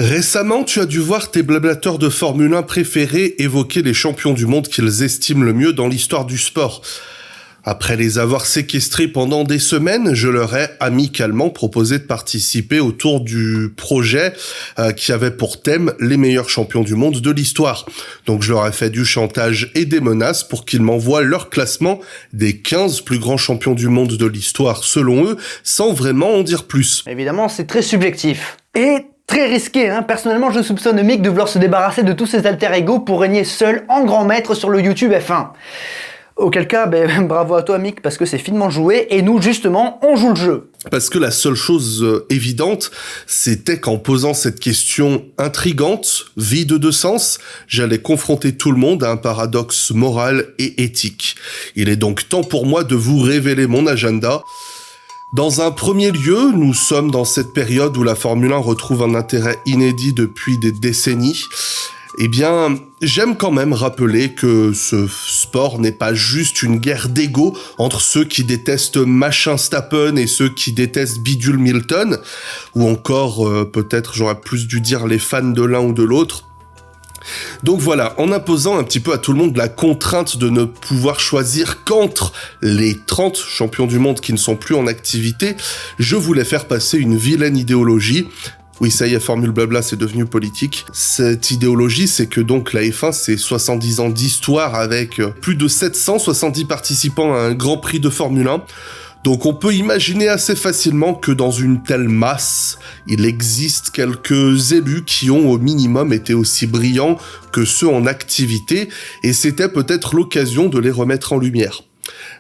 Récemment, tu as dû voir tes blablateurs de Formule 1 préférés évoquer les champions du monde qu'ils estiment le mieux dans l'histoire du sport. Après les avoir séquestrés pendant des semaines, je leur ai amicalement proposé de participer autour du projet qui avait pour thème les meilleurs champions du monde de l'histoire. Donc je leur ai fait du chantage et des menaces pour qu'ils m'envoient leur classement des 15 plus grands champions du monde de l'histoire selon eux, sans vraiment en dire plus. Évidemment, c'est très subjectif. Et très risqué, hein. Personnellement, je soupçonne Mick de vouloir se débarrasser de tous ses alter-ego pour régner seul en grand maître sur le YouTube F1. Auquel cas, bravo à toi Mick, parce que c'est finement joué, et nous, justement, on joue le jeu. Parce que la seule chose évidente, c'était qu'en posant cette question intrigante, vide de sens, j'allais confronter tout le monde à un paradoxe moral et éthique. Il est donc temps pour moi de vous révéler mon agenda. Dans un premier lieu, nous sommes dans cette période où la Formule 1 retrouve un intérêt inédit depuis des décennies. Eh bien, j'aime quand même rappeler que ce sport n'est pas juste une guerre d'ego entre ceux qui détestent Machin Stappen et ceux qui détestent Bidule Milton, ou encore, peut-être j'aurais plus dû dire les fans de l'un ou de l'autre. Donc voilà, en imposant un petit peu à tout le monde la contrainte de ne pouvoir choisir qu'entre les 30 champions du monde qui ne sont plus en activité, je voulais faire passer une vilaine idéologie. Oui, ça y est, Formule Blabla, c'est devenu politique. Cette idéologie, c'est que donc la F1, c'est 70 ans d'histoire avec plus de 770 participants à un Grand Prix de Formule 1. Donc on peut imaginer assez facilement que dans une telle masse, il existe quelques élus qui ont au minimum été aussi brillants que ceux en activité, et c'était peut-être l'occasion de les remettre en lumière.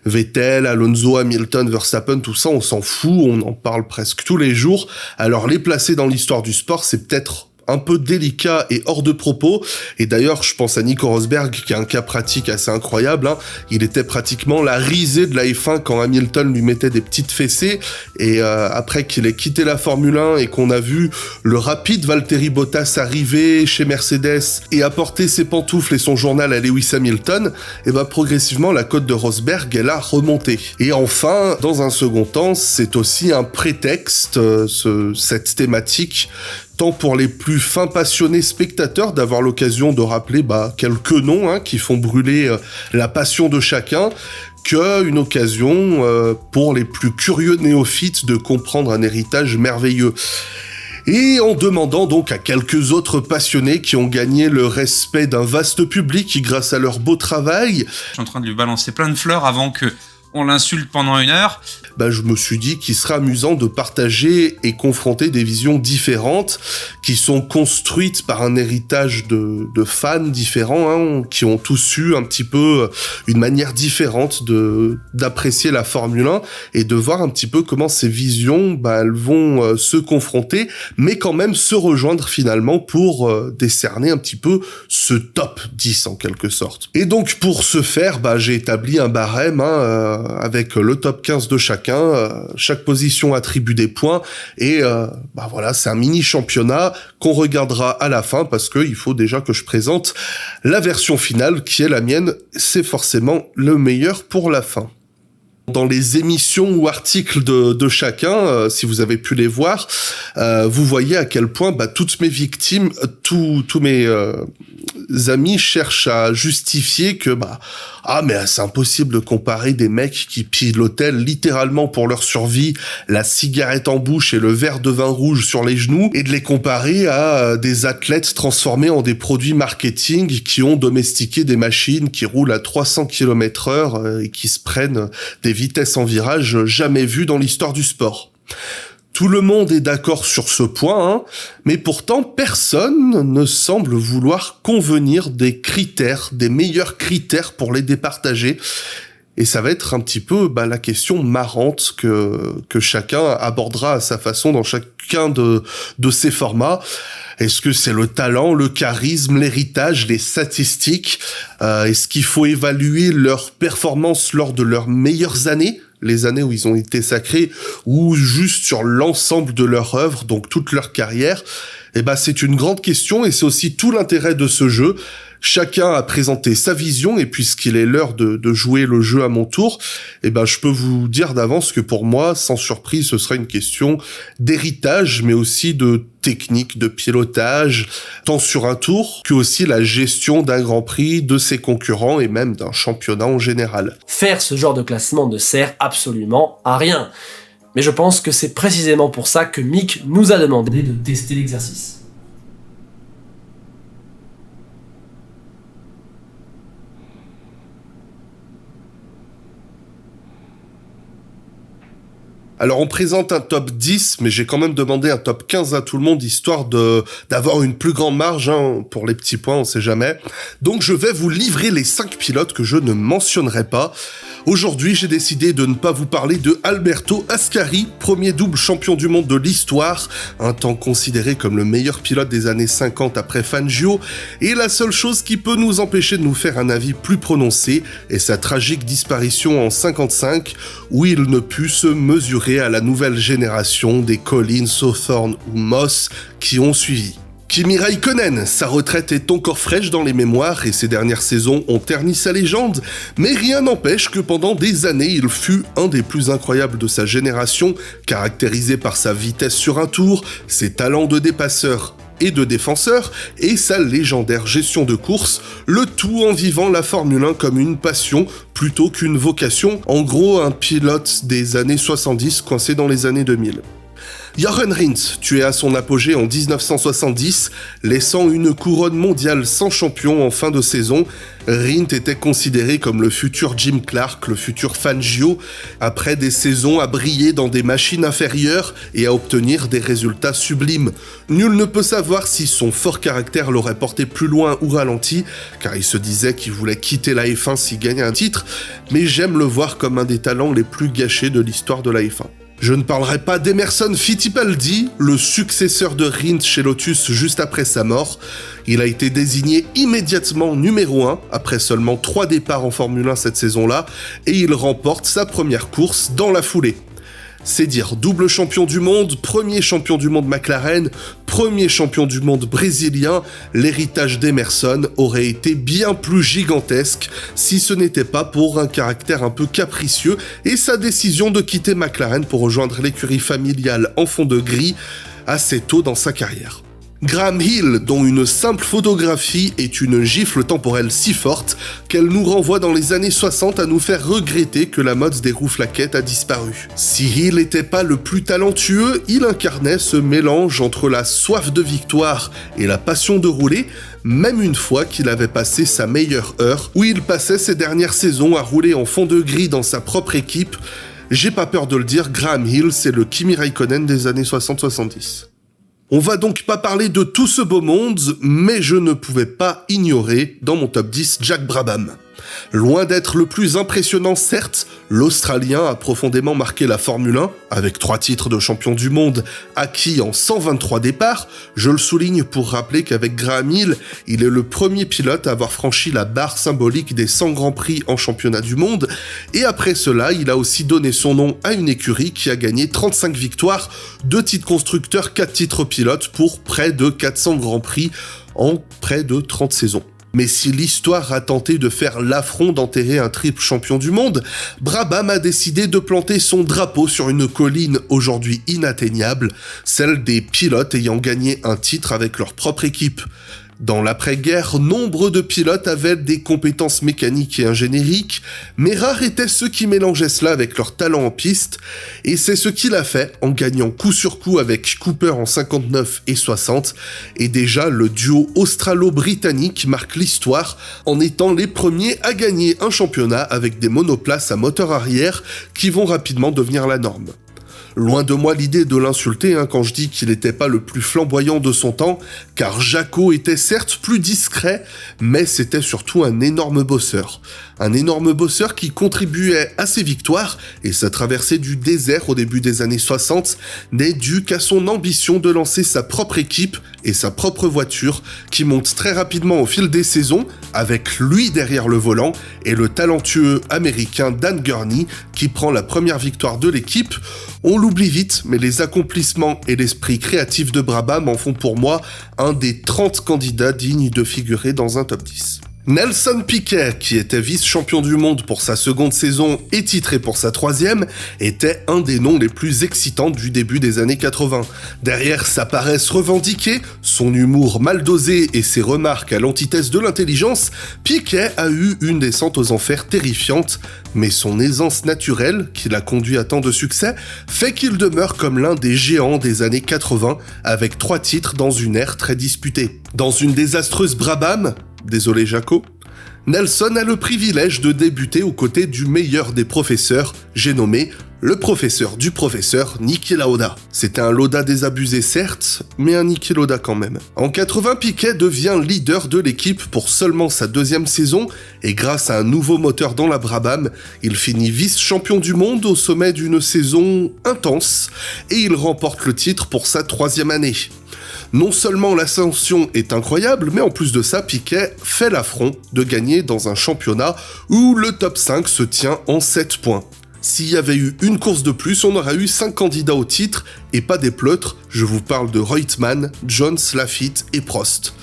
Vettel, Alonso, Hamilton, Verstappen, tout ça, on s'en fout, on en parle presque tous les jours. Alors les placer dans l'histoire du sport, c'est peut-être un peu délicat et hors de propos. Et d'ailleurs, je pense à Nico Rosberg, qui a un cas pratique assez incroyable, hein. Il était pratiquement la risée de la F1 quand Hamilton lui mettait des petites fessées. Et après qu'il ait quitté la Formule 1 et qu'on a vu le rapide Valtteri Bottas arriver chez Mercedes et apporter ses pantoufles et son journal à Lewis Hamilton, et progressivement, la cote de Rosberg, elle a remonté. Et enfin, dans un second temps, c'est aussi un prétexte, cette thématique, tant pour les plus fins passionnés spectateurs d'avoir l'occasion de rappeler quelques noms qui font brûler la passion de chacun, qu'une occasion pour les plus curieux néophytes de comprendre un héritage merveilleux. Et en demandant donc à quelques autres passionnés qui ont gagné le respect d'un vaste public grâce à leur beau travail. Je suis en train de lui balancer plein de fleurs avant que on l'insulte pendant 1 heure. Je me suis dit qu'il serait amusant de partager et confronter des visions différentes qui sont construites par un héritage de fans différents, qui ont tous eu un petit peu une manière différente d'apprécier la Formule 1 et de voir un petit peu comment ces visions, elles vont se confronter, mais quand même se rejoindre finalement pour décerner un petit peu ce top 10 en quelque sorte. Et donc pour ce faire, j'ai établi un barème, avec le top 15 de chacun, chaque position attribue des points, et voilà, c'est un mini championnat qu'on regardera à la fin, parce qu'il faut déjà que je présente la version finale qui est la mienne, c'est forcément le meilleur pour la fin. Dans les émissions ou articles de chacun, si vous avez pu les voir, vous voyez à quel point toutes mes victimes, tous mes amis cherchent à justifier que mais c'est impossible de comparer des mecs qui pilotaient littéralement pour leur survie la cigarette en bouche et le verre de vin rouge sur les genoux, et de les comparer à des athlètes transformés en des produits marketing qui ont domestiqué des machines qui roulent à 300 km/h et qui se prennent des vitesses en virage jamais vues dans l'histoire du sport. Tout le monde est d'accord sur ce point, mais pourtant personne ne semble vouloir convenir des critères, des meilleurs critères pour les départager. Et ça va être un petit peu la question marrante que chacun abordera à sa façon dans chacun de ces formats. Est-ce que c'est le talent, le charisme, l'héritage, les statistiques? Est-ce qu'il faut évaluer leur performance lors de leurs meilleures années, les années où ils ont été sacrés, ou juste sur l'ensemble de leur œuvre, donc toute leur carrière? C'est une grande question et c'est aussi tout l'intérêt de ce jeu. Chacun a présenté sa vision et puisqu'il est l'heure de jouer le jeu à mon tour, je peux vous dire d'avance que pour moi, sans surprise, ce sera une question d'héritage, mais aussi de technique, de pilotage, tant sur un tour que aussi la gestion d'un Grand Prix, de ses concurrents et même d'un championnat en général. Faire ce genre de classement ne sert absolument à rien. Mais je pense que c'est précisément pour ça que Mick nous a demandé de tester l'exercice. Alors on présente un top 10, mais j'ai quand même demandé un top 15 à tout le monde, histoire d'avoir une plus grande marge, pour les petits points, on sait jamais. Donc je vais vous livrer les 5 pilotes que je ne mentionnerai pas. Aujourd'hui, j'ai décidé de ne pas vous parler de Alberto Ascari, premier double champion du monde de l'histoire, un temps considéré comme le meilleur pilote des années 50 après Fangio, et la seule chose qui peut nous empêcher de nous faire un avis plus prononcé est sa tragique disparition en 55, où il ne put se mesurer à la nouvelle génération des Collins, Hawthorne ou Moss qui ont suivi. Kimi Räikkönen, sa retraite est encore fraîche dans les mémoires et ses dernières saisons ont terni sa légende, mais rien n'empêche que pendant des années il fut un des plus incroyables de sa génération, caractérisé par sa vitesse sur un tour, ses talents de dépasseur et de défenseur, et sa légendaire gestion de course, le tout en vivant la Formule 1 comme une passion plutôt qu'une vocation, en gros un pilote des années 70 coincé dans les années 2000. Jochen Rindt, tué à son apogée en 1970, laissant une couronne mondiale sans champion en fin de saison, Rindt était considéré comme le futur Jim Clark, le futur Fangio, après des saisons à briller dans des machines inférieures et à obtenir des résultats sublimes. Nul ne peut savoir si son fort caractère l'aurait porté plus loin ou ralenti, car il se disait qu'il voulait quitter la F1 s'il gagnait un titre, mais j'aime le voir comme un des talents les plus gâchés de l'histoire de la F1. Je ne parlerai pas d'Emerson Fittipaldi, le successeur de Rindt chez Lotus juste après sa mort. Il a été désigné immédiatement numéro 1 après seulement 3 départs en Formule 1 cette saison-là et il remporte sa première course dans la foulée. C'est dire double champion du monde, premier champion du monde McLaren, premier champion du monde brésilien, l'héritage d'Emerson aurait été bien plus gigantesque si ce n'était pas pour un caractère un peu capricieux et sa décision de quitter McLaren pour rejoindre l'écurie familiale en fond de gris assez tôt dans sa carrière. Graham Hill, dont une simple photographie est une gifle temporelle si forte qu'elle nous renvoie dans les années 60 à nous faire regretter que la mode des roues flaquettes a disparu. Si Hill n'était pas le plus talentueux, il incarnait ce mélange entre la soif de victoire et la passion de rouler, même une fois qu'il avait passé sa meilleure heure, où il passait ses dernières saisons à rouler en fond de gris dans sa propre équipe. J'ai pas peur de le dire, Graham Hill, c'est le Kimi Räikkönen des années 60-70. On va donc pas parler de tout ce beau monde, mais je ne pouvais pas ignorer, dans mon top 10, Jack Brabham. Loin d'être le plus impressionnant certes, l'Australien a profondément marqué la Formule 1, avec 3 titres de champion du monde acquis en 123 départs. Je le souligne pour rappeler qu'avec Graham Hill, il est le premier pilote à avoir franchi la barre symbolique des 100 Grands Prix en championnat du monde, et après cela, il a aussi donné son nom à une écurie qui a gagné 35 victoires, 2 titres constructeurs, 4 titres pilotes pour près de 400 Grands Prix en près de 30 saisons. Mais si l'histoire a tenté de faire l'affront d'enterrer un triple champion du monde, Brabham a décidé de planter son drapeau sur une colline aujourd'hui inatteignable, celle des pilotes ayant gagné un titre avec leur propre équipe. Dans l'après-guerre, nombre de pilotes avaient des compétences mécaniques et ingénieriques, mais rares étaient ceux qui mélangeaient cela avec leur talent en piste, et c'est ce qu'il a fait en gagnant coup sur coup avec Cooper en 59 et 60, et déjà le duo australo-britannique marque l'histoire en étant les premiers à gagner un championnat avec des monoplaces à moteur arrière qui vont rapidement devenir la norme. Loin de moi l'idée de l'insulter quand je dis qu'il n'était pas le plus flamboyant de son temps, car Jacko était certes plus discret, mais c'était surtout un énorme bosseur. Un énorme bosseur qui contribuait à ses victoires et sa traversée du désert au début des années 60 n'est due qu'à son ambition de lancer sa propre équipe et sa propre voiture qui monte très rapidement au fil des saisons avec lui derrière le volant et le talentueux américain Dan Gurney qui prend la première victoire de l'équipe. On l'oublie vite, mais les accomplissements et l'esprit créatif de Brabham en font pour moi un des 30 candidats dignes de figurer dans un top 10. Nelson Piquet, qui était vice-champion du monde pour sa seconde saison et titré pour sa troisième, était un des noms les plus excitants du début des années 80. Derrière sa paresse revendiquée, son humour mal dosé et ses remarques à l'antithèse de l'intelligence, Piquet a eu une descente aux enfers terrifiante, mais son aisance naturelle, qui l'a conduit à tant de succès, fait qu'il demeure comme l'un des géants des années 80, avec 3 titres dans une ère très disputée. Dans une désastreuse Brabham, désolé Jaco, Nelson a le privilège de débuter aux côtés du meilleur des professeurs, j'ai nommé le professeur du professeur Niki Lauda. C'était un Lauda désabusé certes, mais un Niki Lauda quand même. En 80, Piquet devient leader de l'équipe pour seulement sa deuxième saison, et grâce à un nouveau moteur dans la Brabham, il finit vice-champion du monde au sommet d'une saison intense, et il remporte le titre pour sa troisième année. Non seulement l'ascension est incroyable, mais en plus de ça, Piquet fait l'affront de gagner dans un championnat où le top 5 se tient en 7 points. S'il y avait eu une course de plus, on aurait eu 5 candidats au titre, et pas des pleutres, je vous parle de Reutemann, Jones, Lafitte et Prost.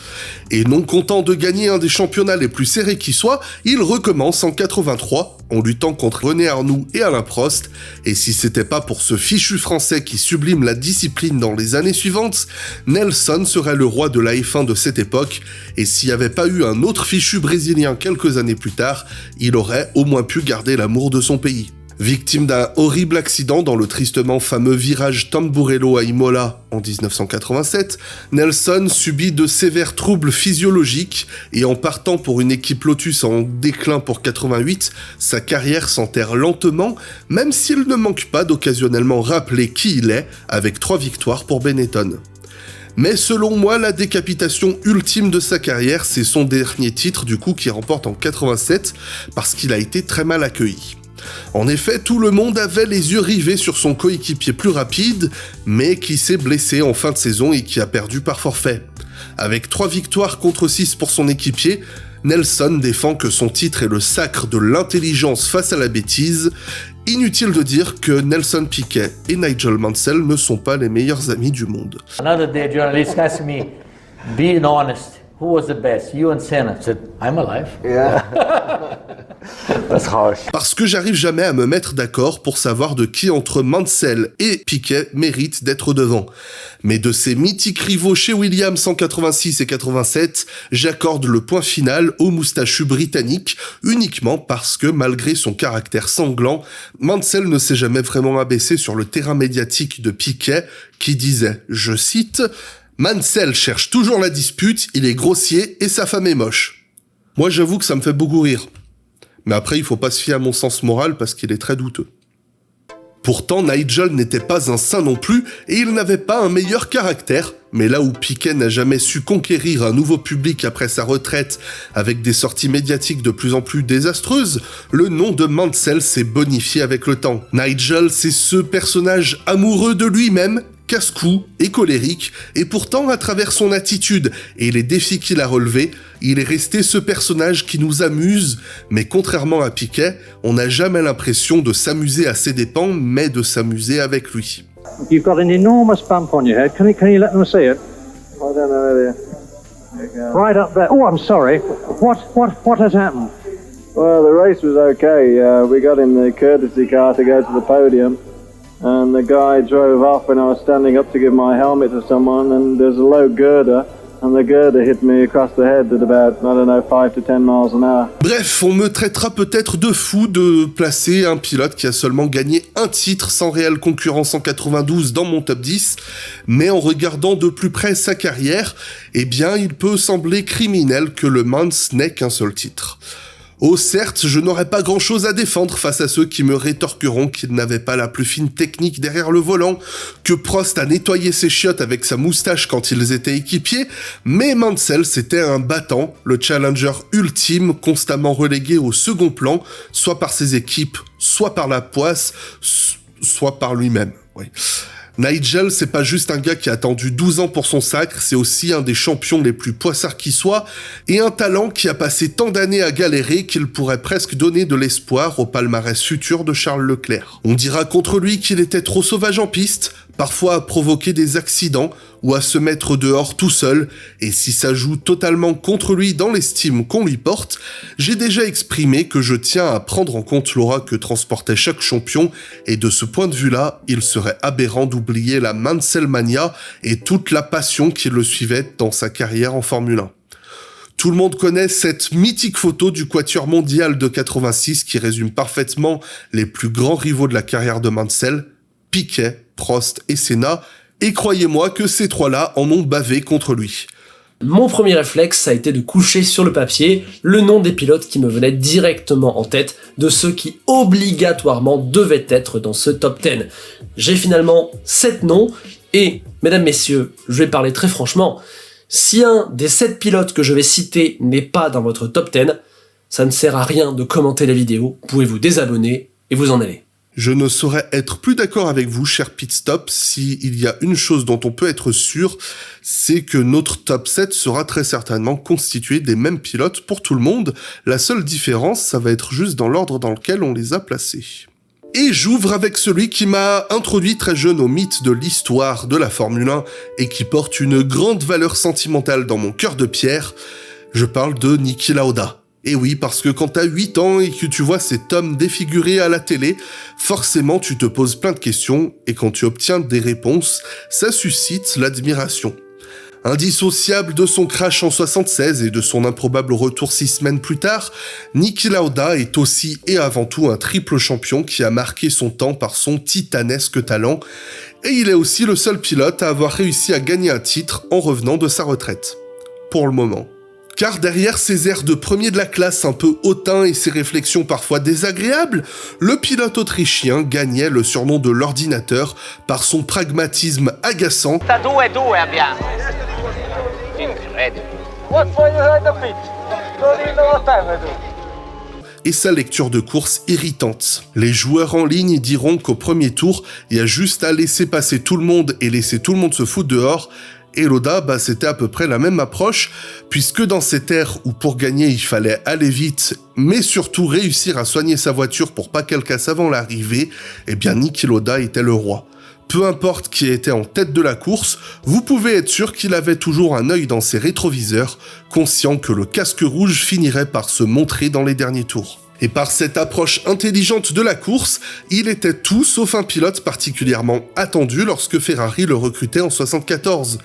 Et non content de gagner un des championnats les plus serrés qui soit, il recommence en 83, en luttant contre René Arnoux et Alain Prost, et si c'était pas pour ce fichu français qui sublime la discipline dans les années suivantes, Nelson serait le roi de la F1 de cette époque, et s'il n'y avait pas eu un autre fichu brésilien quelques années plus tard, il aurait au moins pu garder l'amour de son pays. Victime d'un horrible accident dans le tristement fameux virage Tamburello à Imola en 1987, Nelson subit de sévères troubles physiologiques et en partant pour une équipe Lotus en déclin pour 88, sa carrière s'enterre lentement, même s'il ne manque pas d'occasionnellement rappeler qui il est avec 3 victoires pour Benetton. Mais selon moi, la décapitation ultime de sa carrière, c'est son dernier titre du coup qu'il remporte en 87 parce qu'il a été très mal accueilli. En effet, tout le monde avait les yeux rivés sur son coéquipier plus rapide, mais qui s'est blessé en fin de saison et qui a perdu par forfait. Avec 3 victoires contre 6 pour son équipier, Nelson défend que son titre est le sacre de l'intelligence face à la bêtise. Inutile de dire que Nelson Piquet et Nigel Mansell ne sont pas les meilleurs amis du monde. Another day, a journalist asked me, being honest, who was the best, you and Senna? I said, I'm alive. Yeah. That's harsh. Parce que j'arrive jamais à me mettre d'accord pour savoir de qui entre Mansell et Piquet mérite d'être devant. Mais de ces mythiques rivaux chez Williams en 86 et 87, j'accorde le point final au moustachu britannique uniquement parce que malgré son caractère sanglant, Mansell ne s'est jamais vraiment abaissé sur le terrain médiatique de Piquet qui disait, je cite, « Mansell cherche toujours la dispute, il est grossier et sa femme est moche. » Moi j'avoue que ça me fait beaucoup rire. Mais après, il faut pas se fier à mon sens moral parce qu'il est très douteux. Pourtant, Nigel n'était pas un saint non plus et il n'avait pas un meilleur caractère, mais là où Piquet n'a jamais su conquérir un nouveau public après sa retraite avec des sorties médiatiques de plus en plus désastreuses, le nom de Mansell s'est bonifié avec le temps. Nigel, c'est ce personnage amoureux de lui-même, casse-cou et colérique, et pourtant à travers son attitude et les défis qu'il a relevés, il est resté ce personnage qui nous amuse, mais contrairement à Piquet, on n'a jamais l'impression de s'amuser à ses dépens, mais de s'amuser avec lui. You've got an enormous bump on your head. Can you let them see it? I don't know whether. There you go. Right up there. Oh, I'm sorry. What has happened? Well, the race was okay. We got in the courtesy car to go to the podium, and the guy drove off when I was standing up to give my helmet to someone, and there's a low girder, and the girder hit me across the head at about, 5 to 10 miles an hour. Bref, on me traitera peut-être de fou de placer un pilote qui a seulement gagné un titre sans réelle concurrence en 92 dans mon top 10, mais en regardant de plus près sa carrière, eh bien, il peut sembler criminel que Le Mans n'ait qu'un seul titre. Oh certes, je n'aurais pas grand-chose à défendre face à ceux qui me rétorqueront qu'il n'avait pas la plus fine technique derrière le volant, que Prost a nettoyé ses chiottes avec sa moustache quand ils étaient équipiers, mais Mansell c'était un battant, le challenger ultime, constamment relégué au second plan, soit par ses équipes, soit par la poisse, soit par lui-même. Oui. Nigel, c'est pas juste un gars qui a attendu 12 ans pour son sacre, c'est aussi un des champions les plus poissards qui soit, et un talent qui a passé tant d'années à galérer qu'il pourrait presque donner de l'espoir au palmarès futur de Charles Leclerc. On dira contre lui qu'il était trop sauvage en piste, parfois à provoquer des accidents ou à se mettre dehors tout seul, et si ça joue totalement contre lui dans l'estime qu'on lui porte, j'ai déjà exprimé que je tiens à prendre en compte l'aura que transportait chaque champion, et de ce point de vue-là, il serait aberrant d'oublier la Mansellmania et toute la passion qui le suivait dans sa carrière en Formule 1. Tout le monde connaît cette mythique photo du quatuor mondial de 86 qui résume parfaitement les plus grands rivaux de la carrière de Mansell, Piquet, Prost et Senna, et croyez-moi que ces trois-là en ont bavé contre lui. Mon premier réflexe, ça a été de coucher sur le papier le nom des pilotes qui me venaient directement en tête, de ceux qui obligatoirement devaient être dans ce top 10. J'ai finalement 7 noms, et, mesdames, messieurs, je vais parler très franchement, si un des 7 pilotes que je vais citer n'est pas dans votre top 10, ça ne sert à rien de commenter la vidéo, vous pouvez vous désabonner et vous en aller. Je ne saurais être plus d'accord avec vous, cher Pitstop, s'il y a une chose dont on peut être sûr, c'est que notre top 7 sera très certainement constitué des mêmes pilotes pour tout le monde. La seule différence, ça va être juste dans l'ordre dans lequel on les a placés. Et j'ouvre avec celui qui m'a introduit très jeune au mythe de l'histoire de la Formule 1 et qui porte une grande valeur sentimentale dans mon cœur de pierre. Je parle de Niki Lauda. Et oui, parce que quand t'as 8 ans et que tu vois cet homme défiguré à la télé, forcément tu te poses plein de questions, et quand tu obtiens des réponses, ça suscite l'admiration. Indissociable de son crash en 76 et de son improbable retour 6 semaines plus tard, Niki Lauda est aussi et avant tout un triple champion qui a marqué son temps par son titanesque talent, et il est aussi le seul pilote à avoir réussi à gagner un titre en revenant de sa retraite. Pour le moment. Car derrière ses airs de premier de la classe un peu hautains et ses réflexions parfois désagréables, le pilote autrichien gagnait le surnom de l'ordinateur par son pragmatisme agaçant et sa lecture de course irritante. Les joueurs en ligne diront qu'au premier tour, il y a juste à laisser passer tout le monde et laisser tout le monde se foutre dehors. Et Lauda, c'était à peu près la même approche, puisque dans cette ère où pour gagner il fallait aller vite, mais surtout réussir à soigner sa voiture pour pas qu'elle casse avant l'arrivée, eh bien Niki Lauda était le roi. Peu importe qui était en tête de la course, vous pouvez être sûr qu'il avait toujours un œil dans ses rétroviseurs, conscient que le casque rouge finirait par se montrer dans les derniers tours. Et par cette approche intelligente de la course, il était tout sauf un pilote particulièrement attendu lorsque Ferrari le recrutait en 74.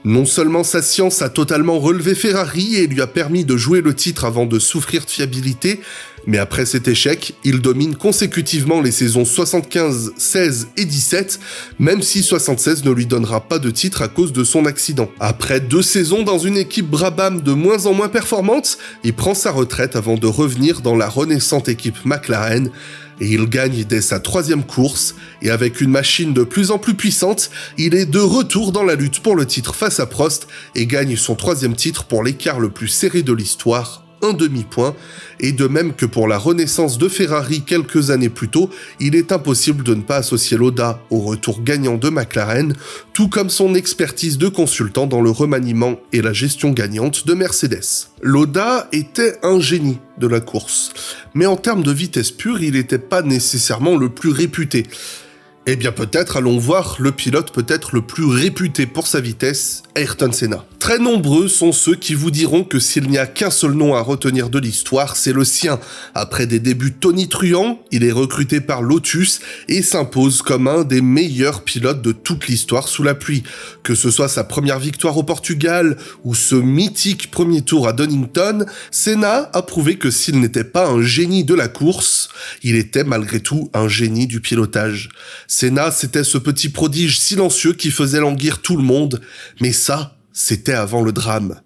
Non seulement sa science a totalement relevé Ferrari et lui a permis de jouer le titre avant de souffrir de fiabilité, mais après cet échec, il domine consécutivement les saisons 75, 16 et 17, même si 76 ne lui donnera pas de titre à cause de son accident. Après 2 saisons dans une équipe Brabham de moins en moins performante, il prend sa retraite avant de revenir dans la renaissante équipe McLaren, et il gagne dès sa 3e course, et avec une machine de plus en plus puissante, il est de retour dans la lutte pour le titre face à Prost, et gagne son 3e titre pour l'écart le plus serré de l'histoire, un demi-point, et de même que pour la renaissance de Ferrari quelques années plus tôt, il est impossible de ne pas associer Lauda au retour gagnant de McLaren, tout comme son expertise de consultant dans le remaniement et la gestion gagnante de Mercedes. Lauda était un génie de la course, mais en termes de vitesse pure, il n'était pas nécessairement le plus réputé. Eh bien peut-être allons voir le pilote peut-être le plus réputé pour sa vitesse, Ayrton Senna. Très nombreux sont ceux qui vous diront que s'il n'y a qu'un seul nom à retenir de l'histoire, c'est le sien. Après des débuts tonitruants, il est recruté par Lotus et s'impose comme un des meilleurs pilotes de toute l'histoire sous la pluie. Que ce soit sa première victoire au Portugal ou ce mythique premier tour à Donington, Senna a prouvé que s'il n'était pas un génie de la course, il était malgré tout un génie du pilotage. Senna, c'était ce petit prodige silencieux qui faisait languir tout le monde, mais ça, c'était avant le drame.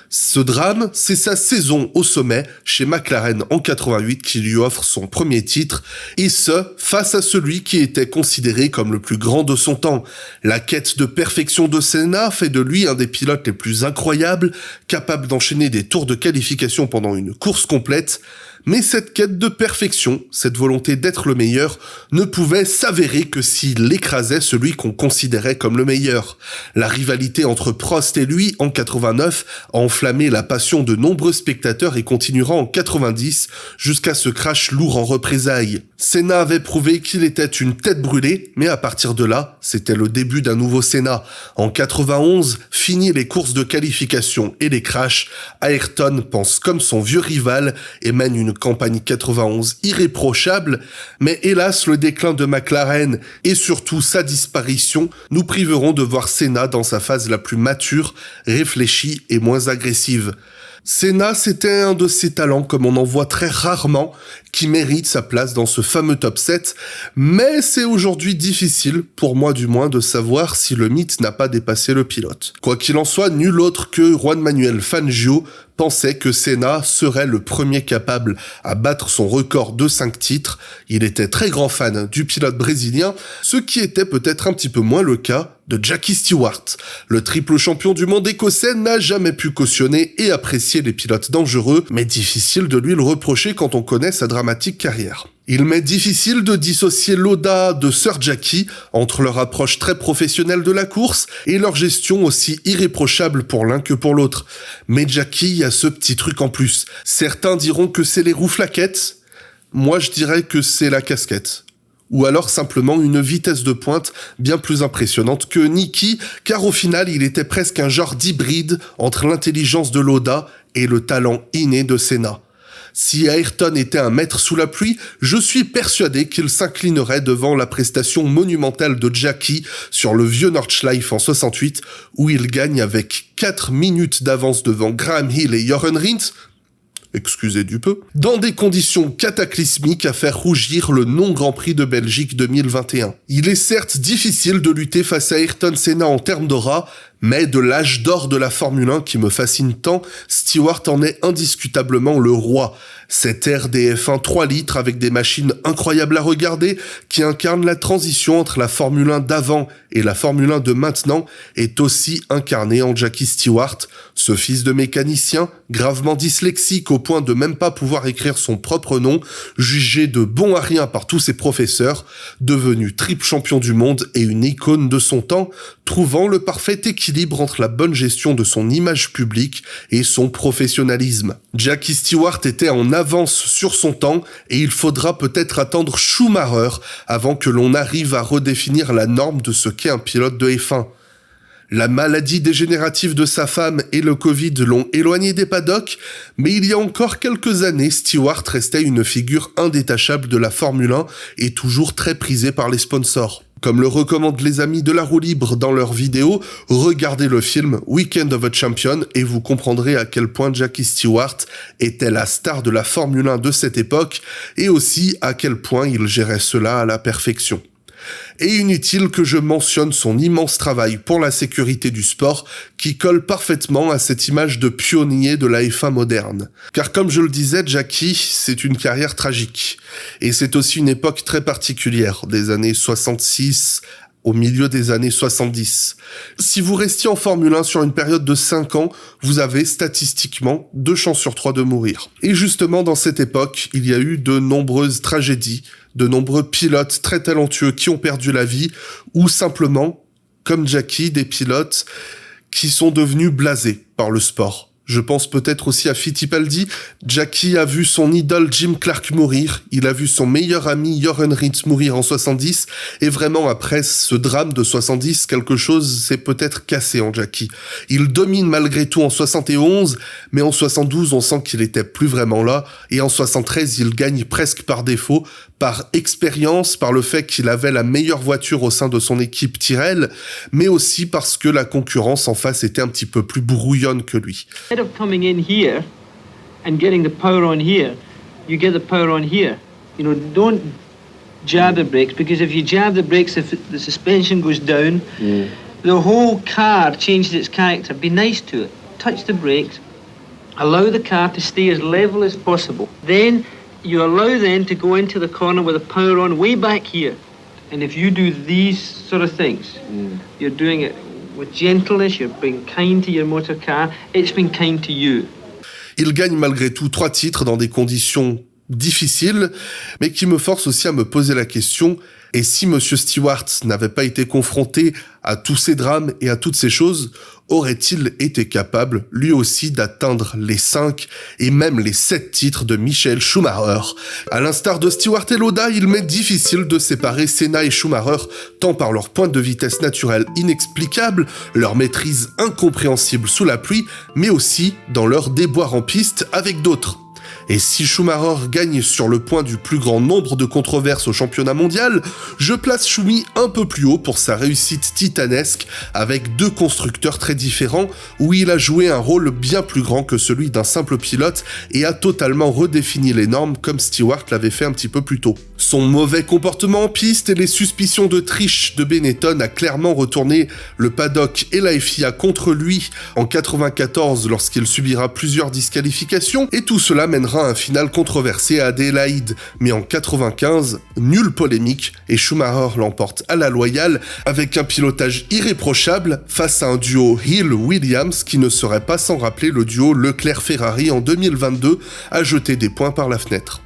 Ce drame, c'est sa saison au sommet chez McLaren en 88 qui lui offre son premier titre, et ce, face à celui qui était considéré comme le plus grand de son temps. La quête de perfection de Senna fait de lui un des pilotes les plus incroyables, capable d'enchaîner des tours de qualification pendant une course complète. Mais cette quête de perfection, cette volonté d'être le meilleur, ne pouvait s'avérer que s'il écrasait celui qu'on considérait comme le meilleur. La rivalité entre Prost et lui en 89 a enflammé la passion de nombreux spectateurs et continuera en 90 jusqu'à ce crash lourd en représailles. Senna avait prouvé qu'il était une tête brûlée, mais à partir de là, c'était le début d'un nouveau Senna. En 91, fini les courses de qualification et les crashs, Ayrton pense comme son vieux rival et mène une campagne 91 irréprochable, mais hélas le déclin de McLaren et surtout sa disparition nous priveront de voir Senna dans sa phase la plus mature, réfléchie et moins agressive. Senna, c'était un de ces talents, comme on en voit très rarement, qui mérite sa place dans ce fameux top 7, mais c'est aujourd'hui difficile, pour moi du moins, de savoir si le mythe n'a pas dépassé le pilote. Quoi qu'il en soit, nul autre que Juan Manuel Fangio pensait que Senna serait le premier capable à battre son record de 5 titres. Il était très grand fan du pilote brésilien, ce qui était peut-être un petit peu moins le cas de Jackie Stewart. Le triple champion du monde écossais n'a jamais pu cautionner et apprécier les pilotes dangereux, mais difficile de lui le reprocher quand on connaît sa dramatique carrière. Il m'est difficile de dissocier l'audace de Sir Jackie entre leur approche très professionnelle de la course et leur gestion aussi irréprochable pour l'un que pour l'autre. Mais Jackie a ce petit truc en plus. Certains diront que c'est les roues flaquettes. Moi, je dirais que c'est la casquette. Ou alors simplement une vitesse de pointe bien plus impressionnante que Niki, car au final, il était presque un genre d'hybride entre l'intelligence de Lauda et le talent inné de Senna. Si Ayrton était un maître sous la pluie, je suis persuadé qu'il s'inclinerait devant la prestation monumentale de Jackie sur le vieux Nordschleife en 68, où il gagne avec 4 minutes d'avance devant Graham Hill et Jochen Rindt, excusez du peu, dans des conditions cataclysmiques à faire rougir le non-Grand Prix de Belgique 2021. Il est certes difficile de lutter face à Ayrton Senna en termes d'aura, mais de l'âge d'or de la Formule 1 qui me fascine tant, Stewart en est indiscutablement le roi. Cette ère des F1 3 litres avec des machines incroyables à regarder, qui incarne la transition entre la Formule 1 d'avant et la Formule 1 de maintenant, est aussi incarnée en Jackie Stewart, ce fils de mécanicien, gravement dyslexique au point de même pas pouvoir écrire son propre nom, jugé de bon à rien par tous ses professeurs, devenu triple champion du monde et une icône de son temps, trouvant le parfait équilibre entre la bonne gestion de son image publique et son professionnalisme. Jackie Stewart était en avance sur son temps et il faudra peut-être attendre Schumacher avant que l'on arrive à redéfinir la norme de ce qu'est un pilote de F1. La maladie dégénérative de sa femme et le Covid l'ont éloigné des paddocks, mais il y a encore quelques années, Stewart restait une figure indétachable de la Formule 1 et toujours très prisé par les sponsors. Comme le recommandent les amis de la roue libre dans leurs vidéos, regardez le film Weekend of a Champion et vous comprendrez à quel point Jackie Stewart était la star de la Formule 1 de cette époque et aussi à quel point il gérait cela à la perfection. Et inutile que je mentionne son immense travail pour la sécurité du sport qui colle parfaitement à cette image de pionnier de la F1 moderne. Car comme je le disais, Jackie, c'est une carrière tragique. Et c'est aussi une époque très particulière, des années 66 au milieu des années 70. Si vous restiez en Formule 1 sur une période de 5 ans, vous avez statistiquement 2 chances sur 3 de mourir. Et justement, dans cette époque, il y a eu de nombreuses tragédies, de nombreux pilotes très talentueux qui ont perdu la vie, ou simplement, comme Jackie, des pilotes qui sont devenus blasés par le sport. Je pense peut-être aussi à Fittipaldi. Jackie a vu son idole Jim Clark mourir, il a vu son meilleur ami Jochen Rindt mourir en 70, et vraiment après ce drame de 70, quelque chose s'est peut-être cassé en Jackie. Il domine malgré tout en 71, mais en 72 on sent qu'il était plus vraiment là, et en 73 il gagne presque par défaut, par expérience, par le fait qu'il avait la meilleure voiture au sein de son équipe Tyrrell, mais aussi parce que la concurrence en face était un petit peu plus brouillonne que lui. Instead of coming in here and getting the power on here, you get the power on here. You know, don't jab the brakes, because if you jab the brakes, if the suspension goes down, the whole car changes its character. Be nice to it. touch the brakes, allow the car to stay as level as possible. Then you allow them to go into the corner with the power on way back here. And if you do these sort of things, you're doing it with gentleness, you're being kind to your motor car, it's been kind to you. Il gagne malgré tout 3 titres dans des conditions difficiles, mais qui me forcent aussi à me poser la question, et si Monsieur Stewart n'avait pas été confronté à tous ces drames et à toutes ces choses, aurait-il été capable, lui aussi, d'atteindre les 5 et même les 7 titres de Michael Schumacher? À l'instar de Stewart et Lauda, il m'est difficile de séparer Senna et Schumacher, tant par leur pointe de vitesse naturelle inexplicable, leur maîtrise incompréhensible sous la pluie, mais aussi dans leur déboire en piste avec d'autres. Et si Schumacher gagne sur le point du plus grand nombre de controverses au championnat mondial, je place Schumi un peu plus haut pour sa réussite titanesque avec 2 constructeurs très différents où il a joué un rôle bien plus grand que celui d'un simple pilote et a totalement redéfini les normes comme Stewart l'avait fait un petit peu plus tôt. Son mauvais comportement en piste et les suspicions de triche de Benetton a clairement retourné le paddock et la FIA contre lui en 94 lorsqu'il subira plusieurs disqualifications et tout cela mènera un final controversé à Adélaïde, mais en 95, nulle polémique et Schumacher l'emporte à la loyale avec un pilotage irréprochable face à un duo Hill-Williams qui ne serait pas sans rappeler le duo Leclerc-Ferrari en 2022 à jeter des points par la fenêtre.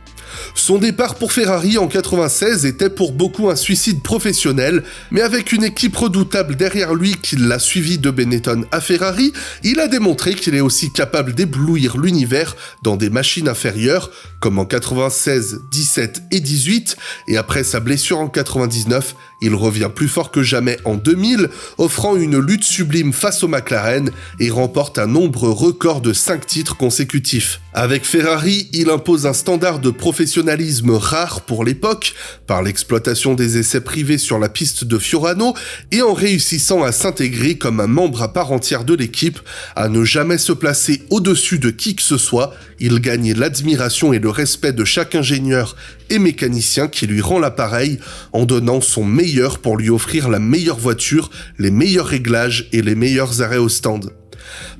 Son départ pour Ferrari en 96 était pour beaucoup un suicide professionnel, mais avec une équipe redoutable derrière lui qui l'a suivi de Benetton à Ferrari, il a démontré qu'il est aussi capable d'éblouir l'univers dans des machines inférieures, comme en 96, 17 et 18, et après sa blessure en 99, il revient plus fort que jamais en 2000, offrant une lutte sublime face au McLaren et remporte un nombre record de 5 titres consécutifs. Avec Ferrari, il impose un standard de professionnalisme rare pour l'époque, par l'exploitation des essais privés sur la piste de Fiorano et en réussissant à s'intégrer comme un membre à part entière de l'équipe, à ne jamais se placer au-dessus de qui que ce soit, il gagne l'admiration et le respect de chaque ingénieur et mécanicien qui lui rend l'appareil en donnant son meilleur pour lui offrir la meilleure voiture, les meilleurs réglages et les meilleurs arrêts au stand.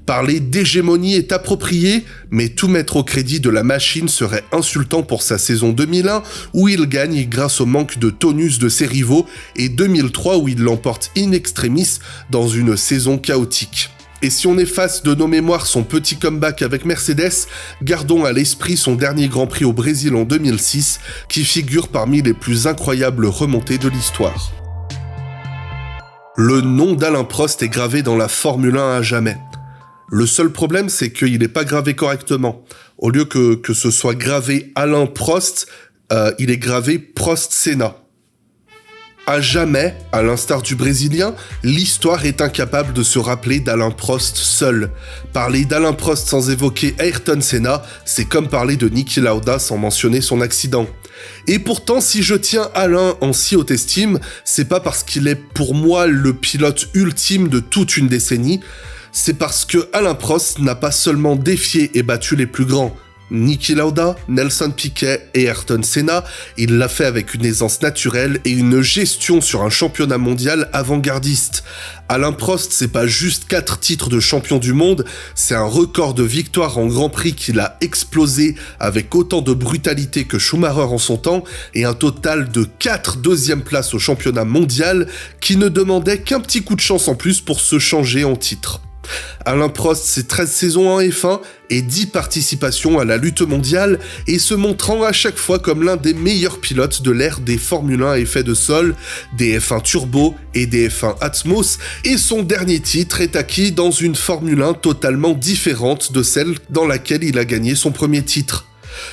Parler d'hégémonie est approprié, mais tout mettre au crédit de la machine serait insultant pour sa saison 2001 où il gagne grâce au manque de tonus de ses rivaux et 2003 où il l'emporte in extremis dans une saison chaotique. Et si on efface de nos mémoires son petit comeback avec Mercedes, gardons à l'esprit son dernier Grand Prix au Brésil en 2006, qui figure parmi les plus incroyables remontées de l'histoire. Le nom d'Alain Prost est gravé dans la Formule 1 à jamais. Le seul problème, c'est qu'il n'est pas gravé correctement. Au lieu que ce soit gravé Alain Prost, il est gravé Prost-Senna. À jamais, à l'instar du Brésilien, l'histoire est incapable de se rappeler d'Alain Prost seul. Parler d'Alain Prost sans évoquer Ayrton Senna, c'est comme parler de Niki Lauda sans mentionner son accident. Et pourtant, si je tiens Alain en si haute estime, c'est pas parce qu'il est pour moi le pilote ultime de toute une décennie, c'est parce que Alain Prost n'a pas seulement défié et battu les plus grands, Niki Lauda, Nelson Piquet et Ayrton Senna, il l'a fait avec une aisance naturelle et une gestion sur un championnat mondial avant-gardiste. Alain Prost, c'est pas juste 4 titres de champion du monde, c'est un record de victoires en Grand Prix qu'il a explosé avec autant de brutalité que Schumacher en son temps et un total de 4 deuxièmes places au championnat mondial qui ne demandait qu'un petit coup de chance en plus pour se changer en titre. Alain Prost, c'est 13 saisons en F1 et 10 participations à la lutte mondiale et se montrant à chaque fois comme l'un des meilleurs pilotes de l'ère des Formule 1 à effet de sol, des F1 Turbo et des F1 Atmos, et son dernier titre est acquis dans une Formule 1 totalement différente de celle dans laquelle il a gagné son premier titre.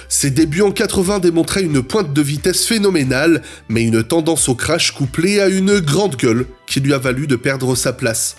Ses débuts en 80 démontraient une pointe de vitesse phénoménale, mais une tendance au crash couplée à une grande gueule qui lui a valu de perdre sa place.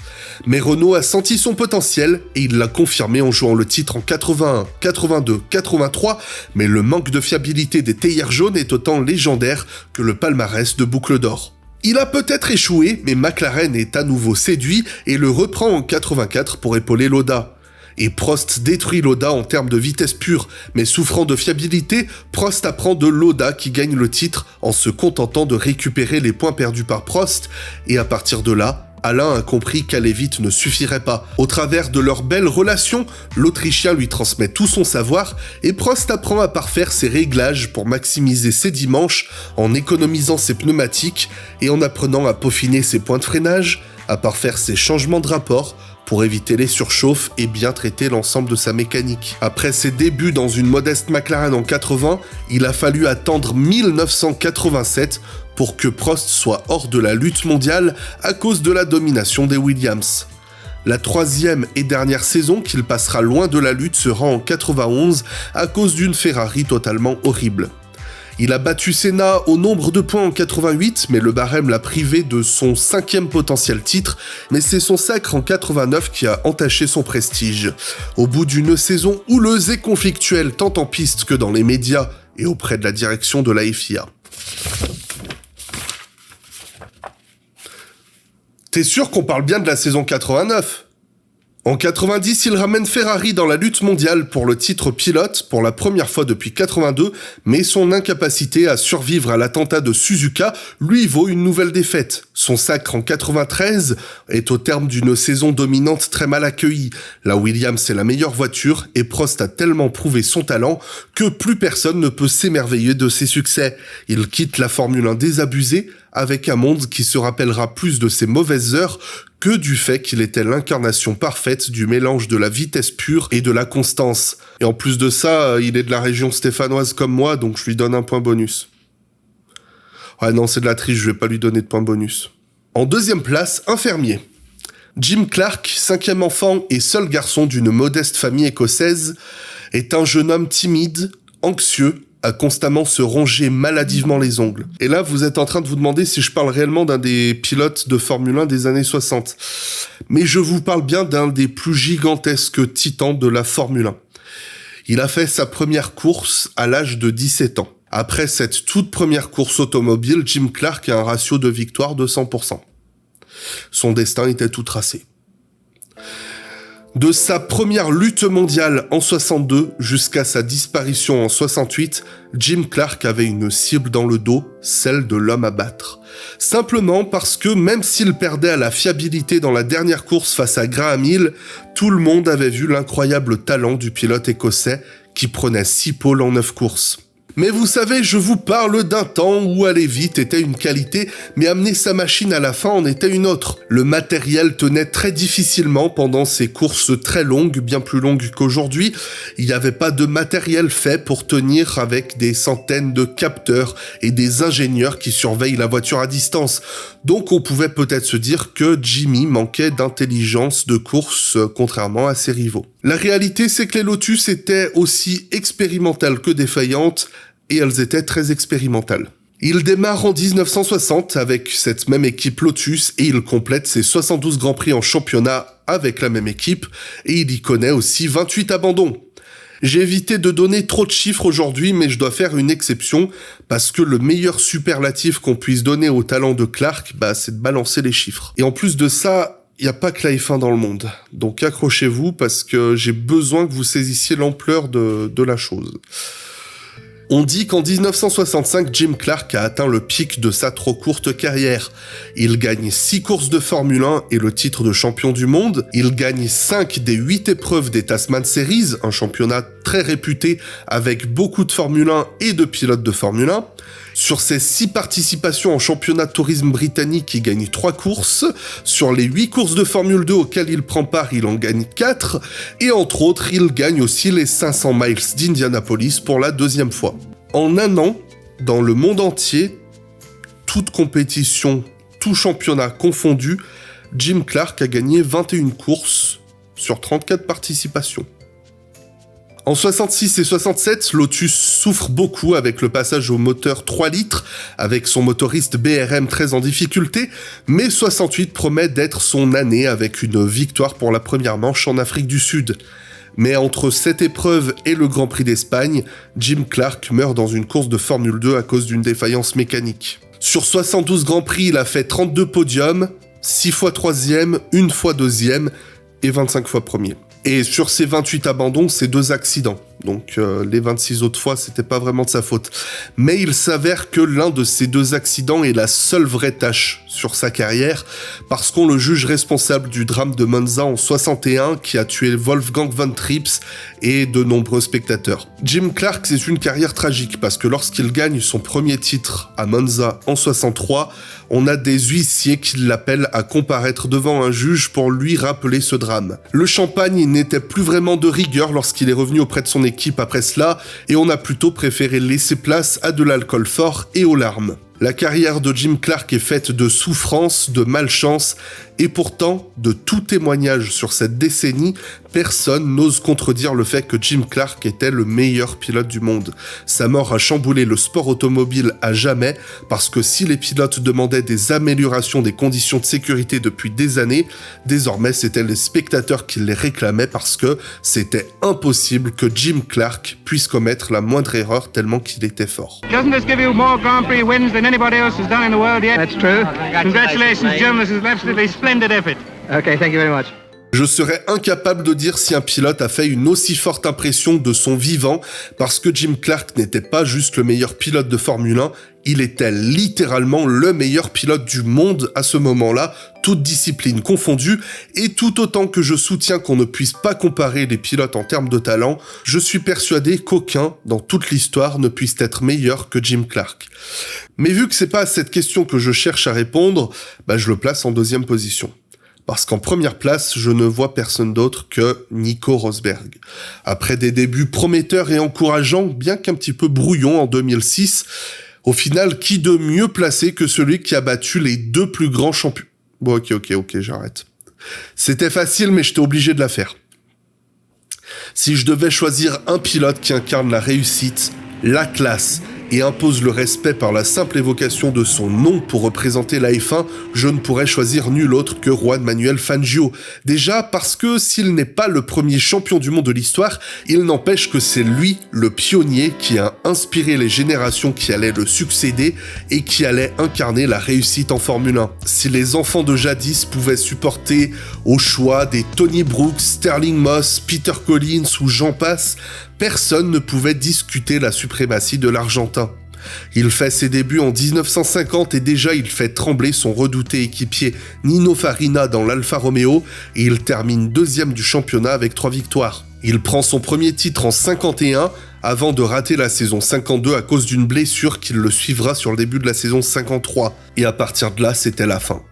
Mais Renault a senti son potentiel et il l'a confirmé en jouant le titre en 81, 82, 83, mais le manque de fiabilité des théières jaunes est autant légendaire que le palmarès de boucle d'or. Il a peut-être échoué, mais McLaren est à nouveau séduit et le reprend en 84 pour épauler Lauda. Et Prost détruit Lauda en termes de vitesse pure, mais souffrant de fiabilité, Prost apprend de Lauda qui gagne le titre en se contentant de récupérer les points perdus par Prost, et à partir de là, Alain a compris qu'aller vite ne suffirait pas. Au travers de leur belle relation, l'Autrichien lui transmet tout son savoir et Prost apprend à parfaire ses réglages pour maximiser ses dimanches en économisant ses pneumatiques et en apprenant à peaufiner ses points de freinage, à parfaire ses changements de rapport pour éviter les surchauffes et bien traiter l'ensemble de sa mécanique. Après ses débuts dans une modeste McLaren en 80, il a fallu attendre 1987 pour que Prost soit hors de la lutte mondiale à cause de la domination des Williams. La 3e et dernière saison qu'il passera loin de la lutte sera en 91 à cause d'une Ferrari totalement horrible. Il a battu Senna au nombre de points en 88, mais le barème l'a privé de son 5e potentiel titre, mais c'est son sacre en 89 qui a entaché son prestige. Au bout d'une saison houleuse et conflictuelle tant en piste que dans les médias et auprès de la direction de la FIA. T'es sûr qu'on parle bien de la saison 89 ? En 90, il ramène Ferrari dans la lutte mondiale pour le titre pilote pour la première fois depuis 82, mais son incapacité à survivre à l'attentat de Suzuka lui vaut une nouvelle défaite. Son sacre en 93 est au terme d'une saison dominante très mal accueillie. La Williams est la meilleure voiture et Prost a tellement prouvé son talent que plus personne ne peut s'émerveiller de ses succès. Il quitte la Formule 1 désabusé avec un monde qui se rappellera plus de ses mauvaises heures que du fait qu'il était l'incarnation parfaite du mélange de la vitesse pure et de la constance. Et en plus de ça, il est de la région stéphanoise comme moi, donc je lui donne un point bonus. Ouais non, c'est de la triche, je vais pas lui donner de point bonus. En 2e place, un fermier. Jim Clark, 5e enfant et seul garçon d'une modeste famille écossaise, est un jeune homme timide, anxieux, à constamment se ronger maladivement les ongles. Et là, vous êtes en train de vous demander si je parle réellement d'un des pilotes de Formule 1 des années 60. Mais je vous parle bien d'un des plus gigantesques titans de la Formule 1. Il a fait sa première course à l'âge de 17 ans. Après cette toute première course automobile, Jim Clark a un ratio de victoire de 100%. Son destin était tout tracé. De sa première lutte mondiale en 62 jusqu'à sa disparition en 68, Jim Clark avait une cible dans le dos, celle de l'homme à battre. Simplement parce que même s'il perdait à la fiabilité dans la dernière course face à Graham Hill, tout le monde avait vu l'incroyable talent du pilote écossais qui prenait 6 pôles en 9 courses. Mais vous savez, je vous parle d'un temps où aller vite était une qualité, mais amener sa machine à la fin en était une autre. Le matériel tenait très difficilement pendant ces courses très longues, bien plus longues qu'aujourd'hui. Il n'y avait pas de matériel fait pour tenir avec des centaines de capteurs et des ingénieurs qui surveillent la voiture à distance. Donc on pouvait peut-être se dire que Jimmy manquait d'intelligence de course, contrairement à ses rivaux. La réalité, c'est que les Lotus étaient aussi expérimentales que défaillantes, et elles étaient très expérimentales. Il démarre en 1960 avec cette même équipe Lotus et il complète ses 72 Grands Prix en championnat avec la même équipe et il y connaît aussi 28 abandons. J'ai évité de donner trop de chiffres aujourd'hui, mais je dois faire une exception parce que le meilleur superlatif qu'on puisse donner au talent de Clark, c'est de balancer les chiffres. Et en plus de ça, il n'y a pas que la F1 dans le monde. Donc accrochez-vous parce que j'ai besoin que vous saisissiez l'ampleur de la chose. On dit qu'en 1965, Jim Clark a atteint le pic de sa trop courte carrière. Il gagne 6 courses de Formule 1 et le titre de champion du monde. Il gagne 5 des 8 épreuves des Tasman Series, un championnat très réputé avec beaucoup de Formule 1 et de pilotes de Formule 1. Sur ses 6 participations en championnat de tourisme britannique, il gagne 3 courses. Sur les 8 courses de Formule 2 auxquelles il prend part, il en gagne 4. Et entre autres, il gagne aussi les 500 miles d'Indianapolis pour la 2e fois. En un an, dans le monde entier, toute compétition, tout championnat confondu, Jim Clark a gagné 21 courses sur 34 participations. En 66 et 67, Lotus souffre beaucoup avec le passage au moteur 3 litres, avec son motoriste BRM très en difficulté, mais 68 promet d'être son année avec une victoire pour la première manche en Afrique du Sud. Mais entre cette épreuve et le Grand Prix d'Espagne, Jim Clark meurt dans une course de Formule 2 à cause d'une défaillance mécanique. Sur 72 Grands Prix, il a fait 32 podiums, 6 fois 3e, 1 fois 2e et 25 fois 1er. Et sur ces 28 abandons, c'est 2 accidents. Donc les 26 autres fois, c'était pas vraiment de sa faute. Mais il s'avère que l'un de ces 2 accidents est la seule vraie tâche sur sa carrière, parce qu'on le juge responsable du drame de Monza en 61 qui a tué Wolfgang von Trips et de nombreux spectateurs. Jim Clark, c'est une carrière tragique, parce que lorsqu'il gagne son premier titre à Monza en 63, on a des huissiers qui l'appellent à comparaître devant un juge pour lui rappeler ce drame. Le champagne n'était plus vraiment de rigueur lorsqu'il est revenu auprès de son équipe après cela, et on a plutôt préféré laisser place à de l'alcool fort et aux larmes. La carrière de Jim Clark est faite de souffrance, de malchance, et pourtant, de tout témoignage sur cette décennie, personne n'ose contredire le fait que Jim Clark était le meilleur pilote du monde. Sa mort a chamboulé le sport automobile à jamais, parce que si les pilotes demandaient des améliorations des conditions de sécurité depuis des années, désormais c'était les spectateurs qui les réclamaient parce que c'était impossible que Jim Clark puisse commettre la moindre erreur tellement qu'il était fort. Doesn't this give you more Grand Prix wins than anybody else has done in the world yet? That's true. Congratulations, Jim. This is an absolutely splendid effort. Okay, thank you very much. Je serais incapable de dire si un pilote a fait une aussi forte impression de son vivant, parce que Jim Clark n'était pas juste le meilleur pilote de Formule 1, il était littéralement le meilleur pilote du monde à ce moment-là, toutes disciplines confondues, et tout autant que je soutiens qu'on ne puisse pas comparer les pilotes en termes de talent, je suis persuadé qu'aucun, dans toute l'histoire, ne puisse être meilleur que Jim Clark. Mais vu que c'est pas à cette question que je cherche à répondre, je le place en 2e position. Parce qu'en première place, je ne vois personne d'autre que Nico Rosberg. Après des débuts prometteurs et encourageants, bien qu'un petit peu brouillons en 2006, au final, qui de mieux placé que celui qui a battu les 2 plus grands champions? Bon, ok, j'arrête. C'était facile, mais j'étais obligé de la faire. Si je devais choisir un pilote qui incarne la réussite, la classe, et impose le respect par la simple évocation de son nom pour représenter la F1, je ne pourrais choisir nul autre que Juan Manuel Fangio. Déjà parce que s'il n'est pas le premier champion du monde de l'histoire, il n'empêche que c'est lui le pionnier qui a inspiré les générations qui allaient le succéder et qui allaient incarner la réussite en Formule 1. Si les enfants de jadis pouvaient supporter au choix des Tony Brooks, Sterling Moss, Peter Collins ou j'en passe, personne ne pouvait discuter la suprématie de l'Argentin. Il fait ses débuts en 1950 et déjà il fait trembler son redouté équipier Nino Farina dans l'Alfa Romeo et il termine 2e du championnat avec 3 victoires. Il prend son premier titre en 51 avant de rater la saison 52 à cause d'une blessure qui le suivra sur le début de la saison 53. Et à partir de là, c'était la fin.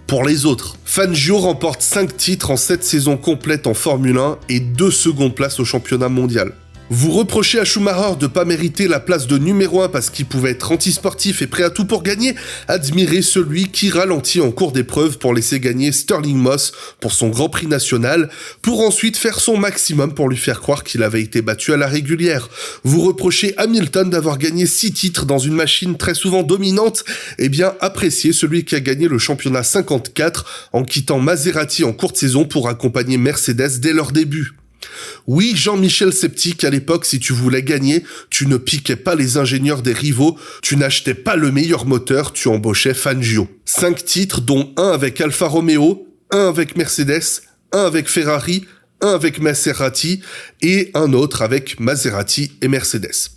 Pour les autres, Fangio remporte 5 titres en 7 saisons complètes en Formule 1 et 2 secondes places au championnat mondial. Vous reprochez à Schumacher de pas mériter la place de numéro 1 parce qu'il pouvait être antisportif et prêt à tout pour gagner? Admirez celui qui ralentit en cours d'épreuve pour laisser gagner Sterling Moss pour son Grand Prix national, pour ensuite faire son maximum pour lui faire croire qu'il avait été battu à la régulière. Vous reprochez Hamilton d'avoir gagné 6 titres dans une machine très souvent dominante? Eh bien, appréciez celui qui a gagné le championnat 54 en quittant Maserati en courte saison pour accompagner Mercedes dès leur début. Oui, Jean-Michel Sceptique, à l'époque, si tu voulais gagner, tu ne piquais pas les ingénieurs des rivaux, tu n'achetais pas le meilleur moteur, tu embauchais Fangio. 5 titres, dont 1 avec Alfa Romeo, 1 avec Mercedes, 1 avec Ferrari, 1 avec Maserati et un autre avec Maserati et Mercedes.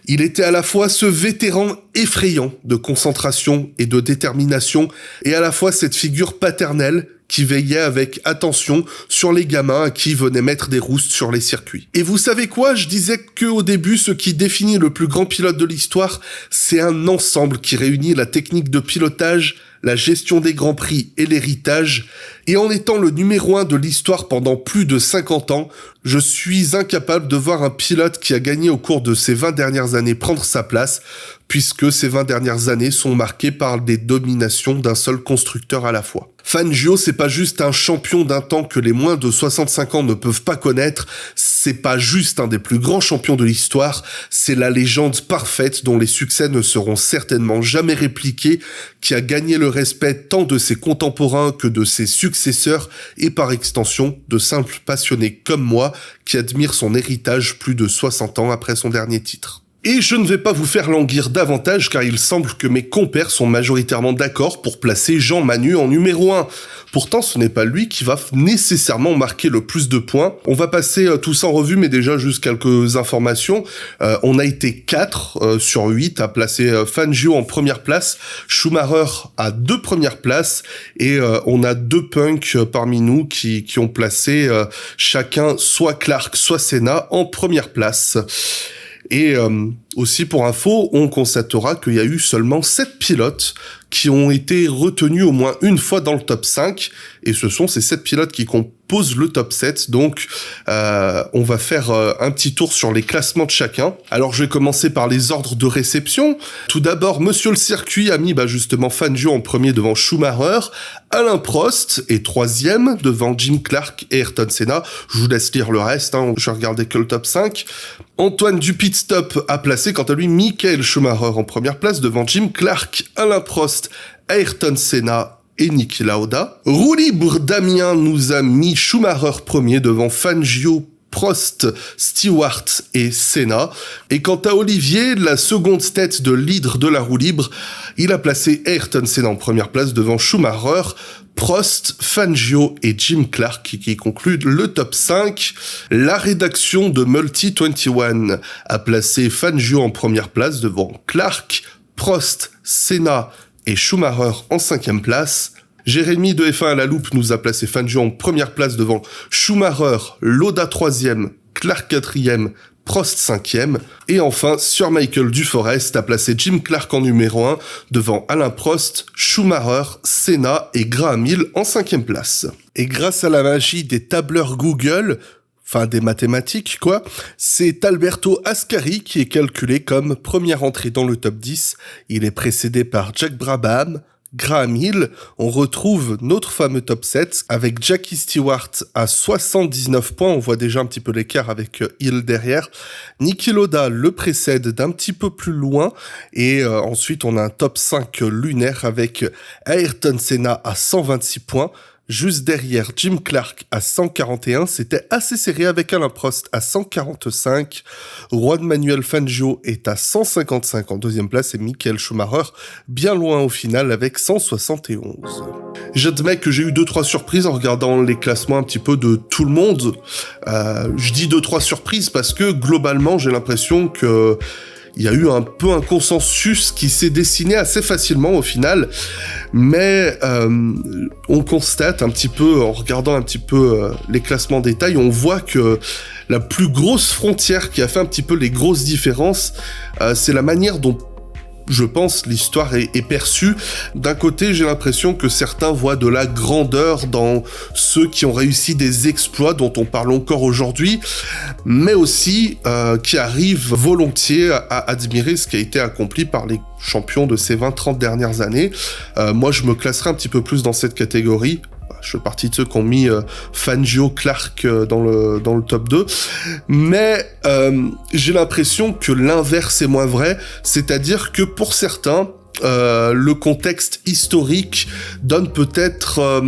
Il était à la fois ce vétéran effrayant de concentration et de détermination et à la fois cette figure paternelle qui veillait avec attention sur les gamins à qui venaient mettre des roustes sur les circuits. Et vous savez quoi? Je disais qu'au début, ce qui définit le plus grand pilote de l'histoire, c'est un ensemble qui réunit la technique de pilotage, la gestion des grands prix et l'héritage. Et en étant le numéro 1 de l'histoire pendant plus de 50 ans, je suis incapable de voir un pilote qui a gagné au cours de ces 20 dernières années prendre sa place, puisque ces 20 dernières années sont marquées par des dominations d'un seul constructeur à la fois. Fangio, c'est pas juste un champion d'un temps que les moins de 65 ans ne peuvent pas connaître, c'est pas juste un des plus grands champions de l'histoire, c'est la légende parfaite dont les succès ne seront certainement jamais répliqués, qui a gagné le respect tant de ses contemporains que de ses successeurs et par extension de simples passionnés comme moi qui admirent son héritage plus de 60 ans après son dernier titre. Et je ne vais pas vous faire languir davantage car il semble que mes compères sont majoritairement d'accord pour placer Jean Manu en numéro 1. Pourtant, ce n'est pas lui qui va nécessairement marquer le plus de points. On va passer tout ça en revue, mais déjà juste quelques informations. On a été 4 sur 8 à placer Fangio en première place, Schumacher à 2 premières places, et on a 2 punks parmi nous qui ont placé chacun soit Clark, soit Senna en première place. Et aussi pour info, on constatera qu'il y a eu seulement 7 pilotes qui ont été retenus au moins une fois dans le top 5, et ce sont ces 7 pilotes qui composent le top 7, donc on va faire un petit tour sur les classements de chacun. Alors je vais commencer par les ordres de réception. Tout d'abord, Monsieur le Circuit a mis justement Fangio en premier devant Schumacher, Alain Prost est 3e devant Jim Clark et Ayrton Senna. Je vous laisse lire le reste, je regardais que le top 5. Antoine du Pit Stop a placé quant à lui Michael Schumacher en première place devant Jim Clark, Alain Prost, Ayrton Senna et Niki Lauda. Roue libre Damien nous a mis Schumacher premier devant Fangio, Prost, Stewart et Senna. Et quant à Olivier, la seconde tête de leader de la roue libre, il a placé Ayrton Senna en première place devant Schumacher, Prost, Fangio et Jim Clark qui concluent le top 5. La rédaction de Multi 21 a placé Fangio en première place devant Clark, Prost, Senna et Schumacher en 5e place. Jérémy de F1 à la loupe nous a placé Fangio en première place devant Schumacher, Lauda 3e, Clark 4e, Prost 5e. Et enfin, Sir Michael Duforest a placé Jim Clark en numéro 1 devant Alain Prost, Schumacher, Senna et Graham Hill en 5e place. Et grâce à la magie des tableurs Google, enfin des mathématiques quoi, c'est Alberto Ascari qui est calculé comme première entrée dans le top 10. Il est précédé par Jack Brabham, Graham Hill. On retrouve notre fameux top 7 avec Jackie Stewart à 79 points. On voit déjà un petit peu l'écart avec Hill derrière. Niki Lauda le précède d'un petit peu plus loin. Et ensuite, on a un top 5 lunaire avec Ayrton Senna à 126 points. Juste derrière, Jim Clark à 141, c'était assez serré avec Alain Prost à 145. Juan Manuel Fangio est à 155 en deuxième place et Michael Schumacher bien loin au final avec 171. J'admets que j'ai eu 2-3 surprises en regardant les classements un petit peu de tout le monde. Je dis 2-3 surprises parce que globalement j'ai l'impression que il y a eu un peu un consensus qui s'est dessiné assez facilement au final, mais on constate un petit peu, en regardant un petit peu les classements en détail, on voit que la plus grosse frontière qui a fait un petit peu les grosses différences, c'est la manière dont je pense l'histoire est perçue. D'un côté, j'ai l'impression que certains voient de la grandeur dans ceux qui ont réussi des exploits dont on parle encore aujourd'hui, mais aussi qui arrivent volontiers à admirer ce qui a été accompli par les champions de ces 20-30 dernières années. Moi, je me classerai un petit peu plus dans cette catégorie. Je fais partie de ceux qui ont mis Fangio, Clark dans le top 2. Mais j'ai l'impression que l'inverse est moins vrai. C'est-à-dire que pour certains, le contexte historique donne peut-être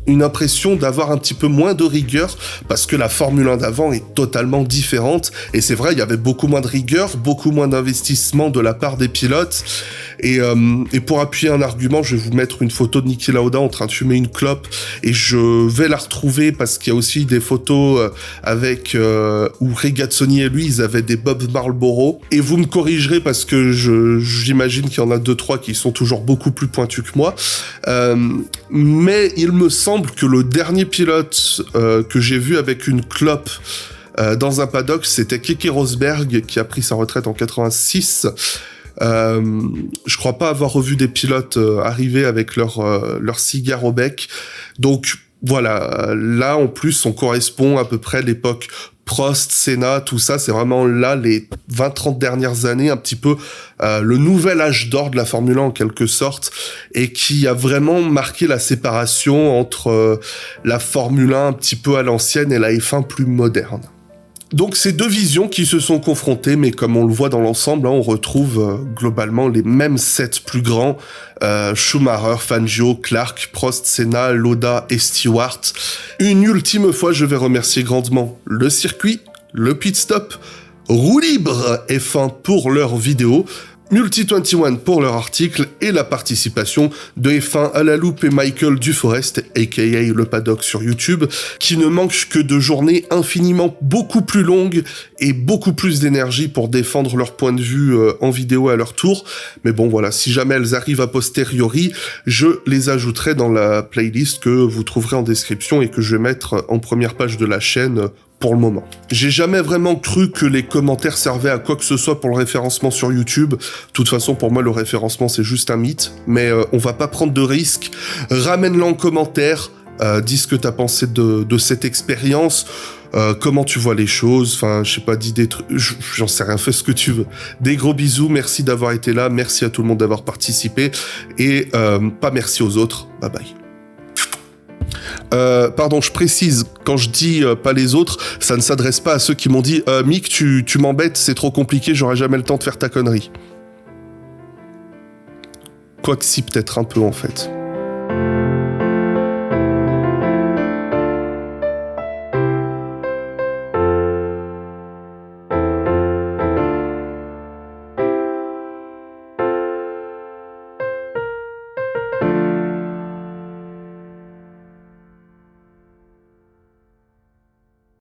une impression d'avoir un petit peu moins de rigueur parce que la Formule 1 d'avant est totalement différente. Et c'est vrai, il y avait beaucoup moins de rigueur, beaucoup moins d'investissement de la part des pilotes. Et pour appuyer un argument, je vais vous mettre une photo de Niki Lauda en train de fumer une clope et je vais la retrouver parce qu'il y a aussi des photos avec où Regazzoni et lui, ils avaient des Bob Marlboro. Et vous me corrigerez parce que j'imagine qu'il y en a 2-3 qui sont toujours beaucoup plus pointus que moi. Mais il me semble que le dernier pilote que j'ai vu avec une clope dans un paddock, c'était Keke Rosberg qui a pris sa retraite en 86. Je crois pas avoir revu des pilotes arriver avec leur cigare au bec. Donc voilà, là en plus on correspond à peu près à l'époque Prost, Senna, tout ça, c'est vraiment là les 20-30 dernières années, un petit peu le nouvel âge d'or de la Formule 1 en quelque sorte, et qui a vraiment marqué la séparation entre la Formule 1 un petit peu à l'ancienne et la F1 plus moderne. Donc ces deux visions qui se sont confrontées, mais comme on le voit dans l'ensemble, on retrouve globalement les mêmes 7 plus grands, Schumacher, Fangio, Clark, Prost, Senna, Lauda et Stewart. Une ultime fois, je vais remercier grandement le circuit, le pit stop, Roue Libre F1 pour leurs vidéos, Multi21 pour leur article et la participation de F1 à la loupe et Michael Duforest, aka le paddock sur YouTube, qui ne manque que de journées infiniment beaucoup plus longues et beaucoup plus d'énergie pour défendre leur point de vue en vidéo à leur tour. Mais bon voilà, si jamais elles arrivent à posteriori, je les ajouterai dans la playlist que vous trouverez en description et que je vais mettre en première page de la chaîne pour le moment. J'ai jamais vraiment cru que les commentaires servaient à quoi que ce soit pour le référencement sur YouTube. De toute façon, pour moi, le référencement, c'est juste un mythe. Mais on va pas prendre de risques. Ramène-le en commentaire. Dis ce que t'as pensé de cette expérience. Comment tu vois les choses. Enfin, je sais pas, dis des trucs. J'en sais rien, fais ce que tu veux. Des gros bisous. Merci d'avoir été là. Merci à tout le monde d'avoir participé. Et pas merci aux autres. Bye bye. Pardon, je précise, quand je dis pas les autres, ça ne s'adresse pas à ceux qui m'ont dit Mick, tu m'embêtes, c'est trop compliqué, j'aurai jamais le temps de faire ta connerie. Quoique si, peut-être un peu en fait.